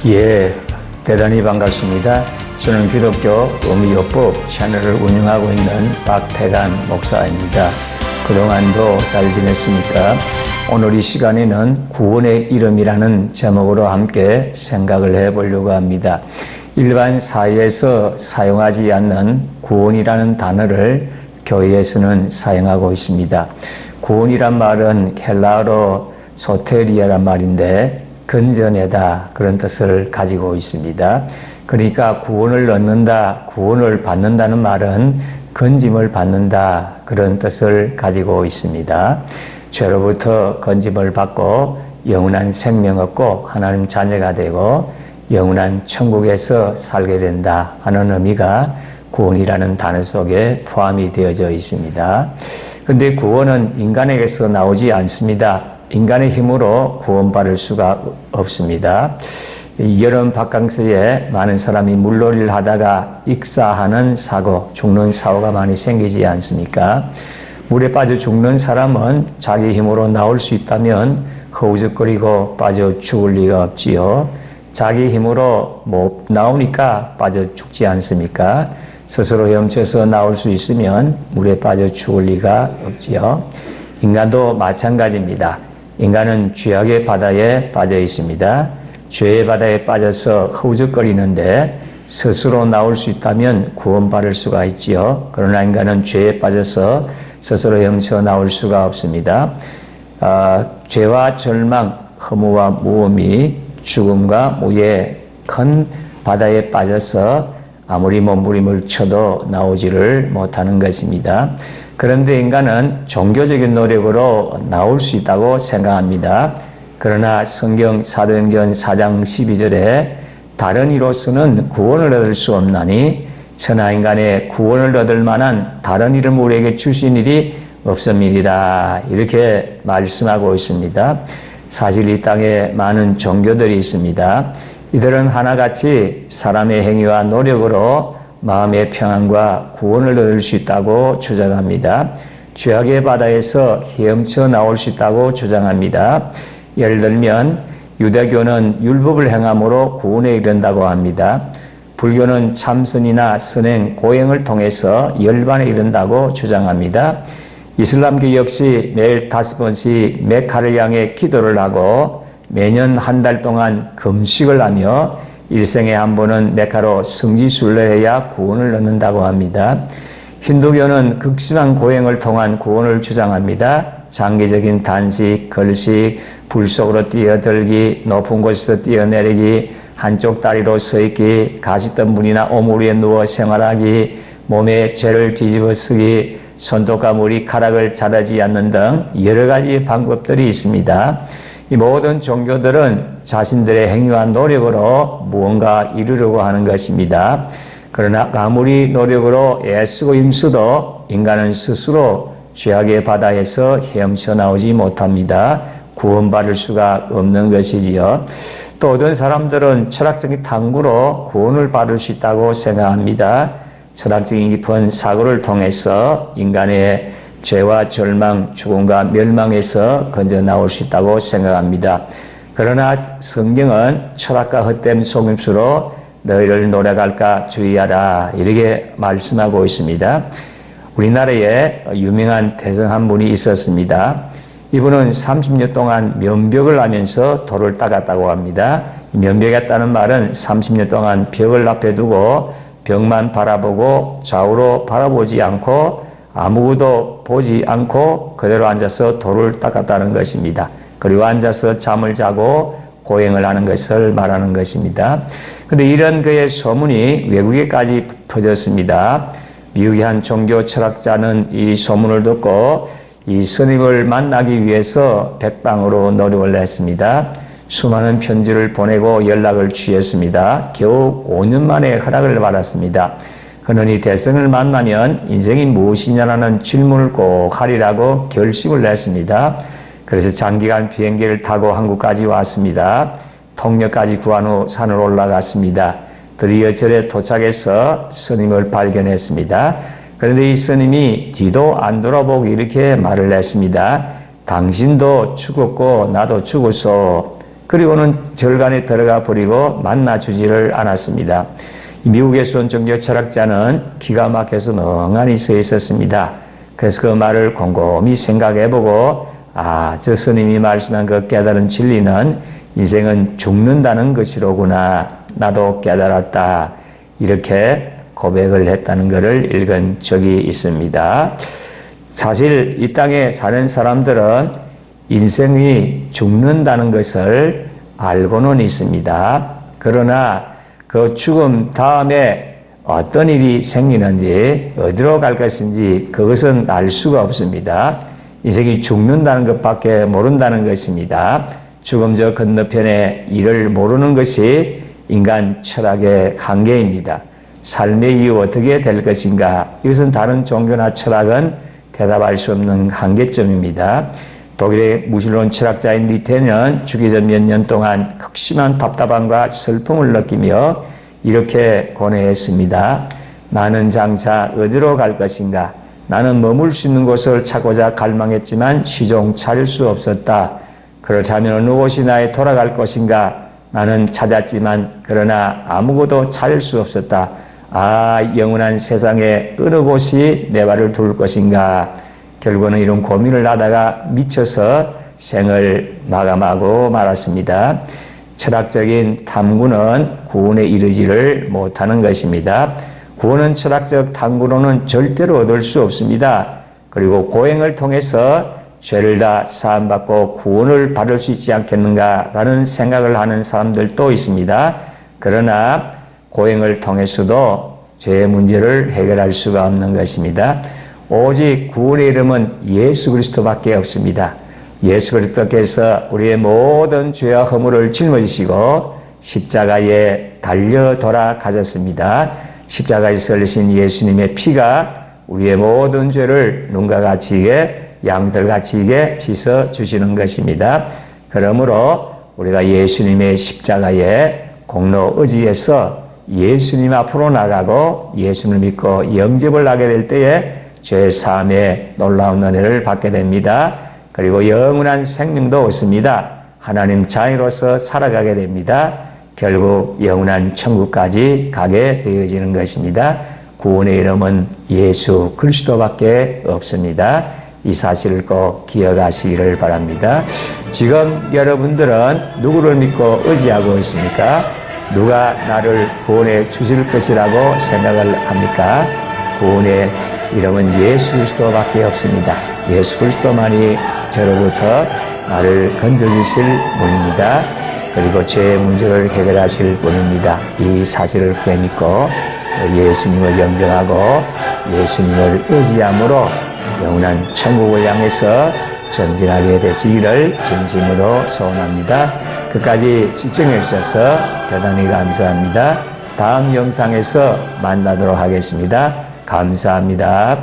예, 대단히 반갑습니다. 저는 기독교 의무요법 채널을 운영하고 있는 박태관 목사입니다. 그동안도 잘 지냈습니까? 오늘 이 시간에는 구원의 이름이라는 제목으로 함께 생각을 해보려고 합니다. 일반 사회에서 사용하지 않는 구원이라는 단어를 교회에서는 사용하고 있습니다. 구원이란 말은 헬라어로 소테리아란 말인데 건져내다 그런 뜻을 가지고 있습니다. 그러니까 구원을 얻는다, 구원을 받는다는 말은 건짐을 받는다 그런 뜻을 가지고 있습니다. 죄로부터 건짐을 받고 영원한 생명 얻고 하나님 자녀가 되고 영원한 천국에서 살게 된다 하는 의미가 구원이라는 단어 속에 포함이 되어져 있습니다. 그런데 구원은 인간에게서 나오지 않습니다. 인간의 힘으로 구원받을 수가 없습니다. 여름 바캉스에 많은 사람이 물놀이를 하다가 익사하는 사고, 죽는 사고가 많이 생기지 않습니까? 물에 빠져 죽는 사람은 자기 힘으로 나올 수 있다면 허우적거리고 빠져 죽을 리가 없지요. 자기 힘으로 못 나오니까 빠져 죽지 않습니까? 스스로 헤엄쳐서 나올 수 있으면 물에 빠져 죽을 리가 없지요. 인간도 마찬가지입니다. 인간은 죄악의 바다에 빠져 있습니다. 죄의 바다에 빠져서 허우적거리는데 스스로 나올 수 있다면 구원받을 수가 있지요. 그러나 인간은 죄에 빠져서 스스로 헤엄쳐 나올 수가 없습니다. 죄와 절망, 허무와 무엄이 죽음과 무의 큰 바다에 빠져서 아무리 몸부림을 쳐도 나오지를 못하는 것입니다. 그런데 인간은 종교적인 노력으로 나올 수 있다고 생각합니다. 그러나 성경 사도행전 4장 12절에 다른 이로서는 구원을 얻을 수 없나니 천하인간의 구원을 얻을 만한 다른 이름 우리에게 주신 일이 없음이리라 이렇게 말씀하고 있습니다. 사실 이 땅에 많은 종교들이 있습니다. 이들은 하나같이 사람의 행위와 노력으로 마음의 평안과 구원을 얻을 수 있다고 주장합니다. 죄악의 바다에서 헤엄쳐 나올 수 있다고 주장합니다. 예를 들면 유대교는 율법을 행함으로 구원에 이른다고 합니다. 불교는 참선이나 선행, 고행을 통해서 열반에 이른다고 주장합니다. 이슬람교 역시 매일 5번씩 메카를 향해 기도를 하고 매년 한 달 동안 금식을 하며 일생에 한 번은 메카로 성지순례해야 구원을 얻는다고 합니다. 힌두교는 극심한 고행을 통한 구원을 주장합니다. 장기적인 단식, 걸식, 불 속으로 뛰어들기, 높은 곳에서 뛰어내리기, 한쪽 다리로 서 있기, 가시덤불이나 오물 위에 누워 생활하기, 몸에 죄를 뒤집어 쓰기, 손톱과 머리카락을 자르지 않는 등 여러 가지 방법들이 있습니다. 이 모든 종교들은 자신들의 행위와 노력으로 무언가 이루려고 하는 것입니다. 그러나 아무리 노력으로 애쓰고 힘써도 인간은 스스로 죄악의 바다에서 헤엄쳐 나오지 못합니다. 구원받을 수가 없는 것이지요. 또 어떤 사람들은 철학적인 탐구로 구원을 받을 수 있다고 생각합니다. 철학적인 깊은 사고를 통해서 인간의 죄와 절망, 죽음과 멸망에서 건져 나올 수 있다고 생각합니다. 그러나 성경은 철학과 헛된 속임수로 너희를 노력할까 주의하라 이렇게 말씀하고 있습니다. 우리나라에 유명한 대성 한 분이 있었습니다. 이분은 30년 동안 면벽을 하면서 돌을 닦았다고 합니다. 면벽했다는 말은 30년 동안 벽을 앞에 두고 벽만 바라보고 좌우로 바라보지 않고 아무것도 보지 않고 그대로 앉아서 돌을 닦았다는 것입니다. 그리고 앉아서 잠을 자고 고행을 하는 것을 말하는 것입니다. 그런데 이런 그의 소문이 외국에까지 퍼졌습니다. 미국의 한 종교 철학자는 이 소문을 듣고 이 스님을 만나기 위해서 백방으로 노력을 했습니다. 수많은 편지를 보내고 연락을 취했습니다. 겨우 5년 만에 허락을 받았습니다. 그는 이 대성을 만나면 인생이 무엇이냐라는 질문을 꼭 하리라고 결심을 했습니다. 그래서 장기간 비행기를 타고 한국까지 왔습니다. 통역까지 구한 후 산을 올라갔습니다. 드디어 절에 도착해서 스님을 발견했습니다. 그런데 이 스님이 뒤도 안 돌아보고 이렇게 말을 했습니다. 당신도 죽었고 나도 죽었소. 그리고는 절간에 들어가 버리고 만나주지를 않았습니다. 미국에서 온 종교 철학자는 기가 막혀서 멍하니 서 있었습니다. 그래서 그 말을 곰곰이 생각해보고 저 스님이 말씀한 그 깨달은 진리는 인생은 죽는다는 것이로구나. 나도 깨달았다. 이렇게 고백을 했다는 것을 읽은 적이 있습니다. 사실 이 땅에 사는 사람들은 인생이 죽는다는 것을 알고는 있습니다. 그러나 그 죽음 다음에 어떤 일이 생기는지, 어디로 갈 것인지 그것은 알 수가 없습니다. 인생이 죽는다는 것밖에 모른다는 것입니다. 죽음 저 건너편에 일을 모르는 것이 인간 철학의 한계입니다. 삶의 이유 어떻게 될 것인가? 이것은 다른 종교나 철학은 대답할 수 없는 한계점입니다. 독일의 무신론 철학자인 니테는 죽기 전 몇 년 동안 극심한 답답함과 슬픔을 느끼며 이렇게 고뇌했습니다. 나는 장차 어디로 갈 것인가? 나는 머물 수 있는 곳을 찾고자 갈망했지만 시종 찾을 수 없었다. 그렇다면 어느 곳이 나에 돌아갈 것인가? 나는 찾았지만 그러나 아무것도 찾을 수 없었다. 영원한 세상에 어느 곳이 내 발을 둘 것인가? 결국은 이런 고민을 하다가 미쳐서 생을 마감하고 말았습니다. 철학적인 탐구는 구원에 이르지를 못하는 것입니다. 구원은 철학적 탐구로는 절대로 얻을 수 없습니다. 그리고 고행을 통해서 죄를 다 사함받고 구원을 받을 수 있지 않겠는가라는 생각을 하는 사람들도 있습니다. 그러나 고행을 통해서도 죄의 문제를 해결할 수가 없는 것입니다. 오직 구원의 이름은 예수 그리스도밖에 없습니다. 예수 그리스도께서 우리의 모든 죄와 허물을 짊어지시고 십자가에 달려 돌아가셨습니다. 십자가에 설리신 예수님의 피가 우리의 모든 죄를 눈과 같이 양들같이 씻어주시는 것입니다. 그러므로 우리가 예수님의 십자가의 공로 의지에서 예수님 앞으로 나가고 예수를 믿고 영접을 하게 될 때에 죄 사함의 놀라운 은혜를 받게 됩니다. 그리고 영원한 생명도 얻습니다. 하나님 자녀로서 살아가게 됩니다. 결국 영원한 천국까지 가게 되어지는 것입니다. 구원의 이름은 예수 그리스도밖에 없습니다. 이 사실을 꼭 기억하시기를 바랍니다. 지금 여러분들은 누구를 믿고 의지하고 있습니까? 누가 나를 구원해 주실 것이라고 생각을 합니까? 구원의 이름은 예수 그리스도밖에 없습니다. 예수 그리스도만이 저로부터 나를 건져주실 분입니다. 그리고 죄의 문제를 해결하실 분입니다. 이 사실을 믿고 예수님을 영접하고 예수님을 의지함으로 영원한 천국을 향해서 전진하게 되시기를 진심으로 소원합니다. 끝까지 시청해 주셔서 대단히 감사합니다. 다음 영상에서 만나도록 하겠습니다. 감사합니다.